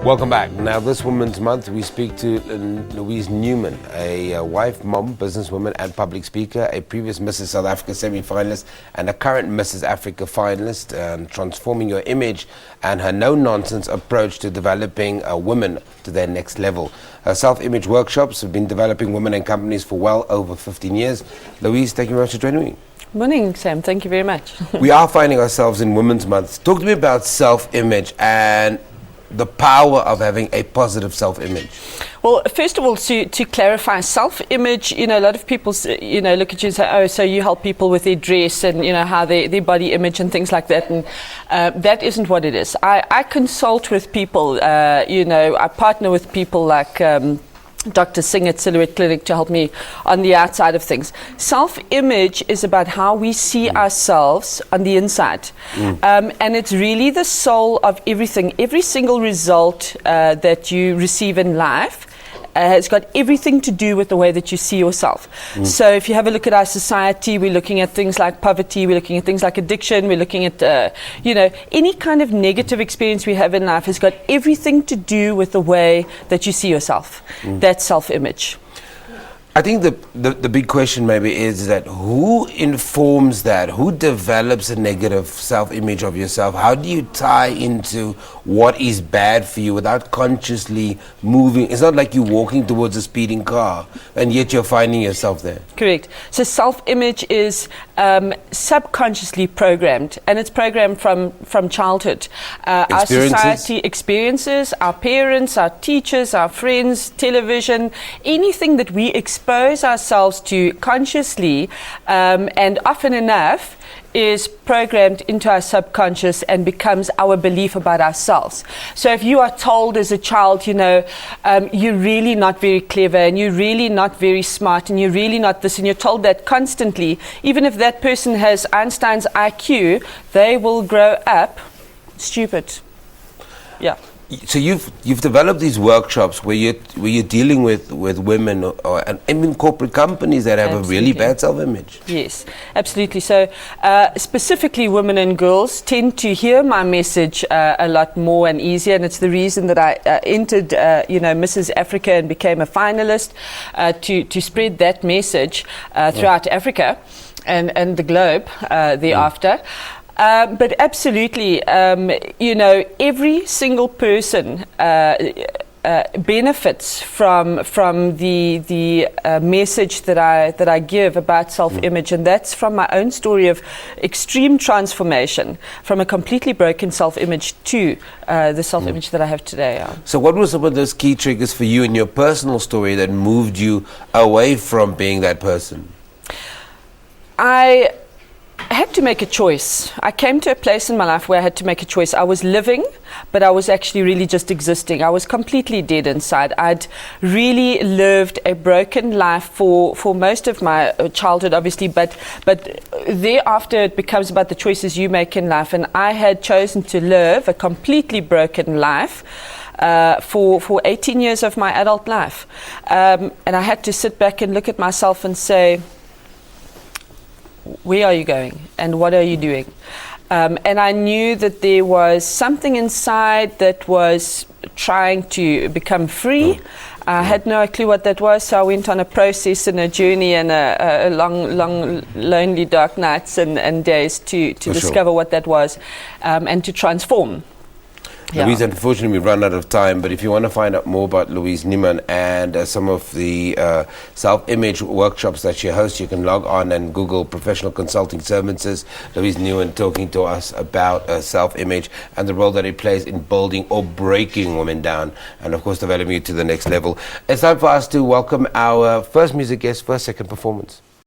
Welcome back. Now, this Women's Month, we speak to Louise Niemann, a wife, mom, businesswoman, and public speaker, a previous Mrs. South Africa semi-finalist, and a current Mrs. Africa finalist, transforming your image and her no-nonsense approach to developing women to their next level. Her self-image workshops have been developing women and companies for well over 15 years. Louise, thank you very much for joining me. Morning, Sam. Thank you very much. We are finding ourselves in Women's Month. Talk to me about self-image and the power of having a positive self-image. Well, first of all, to clarify self-image, a lot of people, look at you and say, oh, so you help people with their dress and, how their body image and things like that. And that isn't what it is. I consult with people, I partner with people like Dr. Singh at Silhouette Clinic to help me on the outside of things. Self-image is about how we see ourselves on the inside. And it's really the soul of everything. Every single result that you receive in life has got everything to do with the way that you see yourself. So if you have a look at our society, we're looking at things like poverty, we're looking at things like addiction, we're looking at, any kind of negative experience we have in life has got everything to do with the way that you see yourself. That's self-image. I think the big question maybe is that who informs that? Who develops a negative self-image of yourself? How do you tie into what is bad for you without consciously moving? It's not like you're walking towards a speeding car and yet you're finding yourself there. Correct. So self-image is subconsciously programmed, and it's programmed from childhood. Our society experiences, our parents, our teachers, our friends, television, anything that we expose ourselves to consciously and often enough is programmed into our subconscious and becomes our belief about ourselves. So if you are told as a child, you're really not very clever and you're really not very smart and you're really not this, and you're told that constantly, even if that person has Einstein's IQ, they will grow up stupid. Yeah. So you've developed these workshops where you're dealing with women and even corporate companies that have a really bad self-image. Yes, absolutely. So specifically women and girls tend to hear my message a lot more and easier, and it's the reason that I entered Mrs. Africa and became a finalist to spread that message throughout Africa and the globe thereafter. But absolutely, every single person benefits from the message that I give about self-image, and that's from my own story of extreme transformation from a completely broken self-image to the self-image that I have today. So what were some of those key triggers for you in your personal story that moved you away from being that person? I had to make a choice. I came to a place in my life where I had to make a choice. I was living, but I was actually really just existing. I was completely dead inside. I'd really lived a broken life for most of my childhood, obviously, but thereafter it becomes about the choices you make in life. And I had chosen to live a completely broken life for 18 years of my adult life. And I had to sit back and look at myself and say, where are you going and what are you doing? And I knew that there was something inside that was trying to become free. I had no clue what that was, so I went on a process and a journey and a long, lonely, dark nights and days to discover what that was and to transform. Yeah. Louise, unfortunately, we've run out of time, but if you want to find out more about Louise Niemann and some of the self-image workshops that she hosts, you can log on and Google professional consulting services. Louise Niemann talking to us about self-image and the role that it plays in building or breaking women down and, of course, developing you to the next level. It's time for us to welcome our first music guest for a second performance.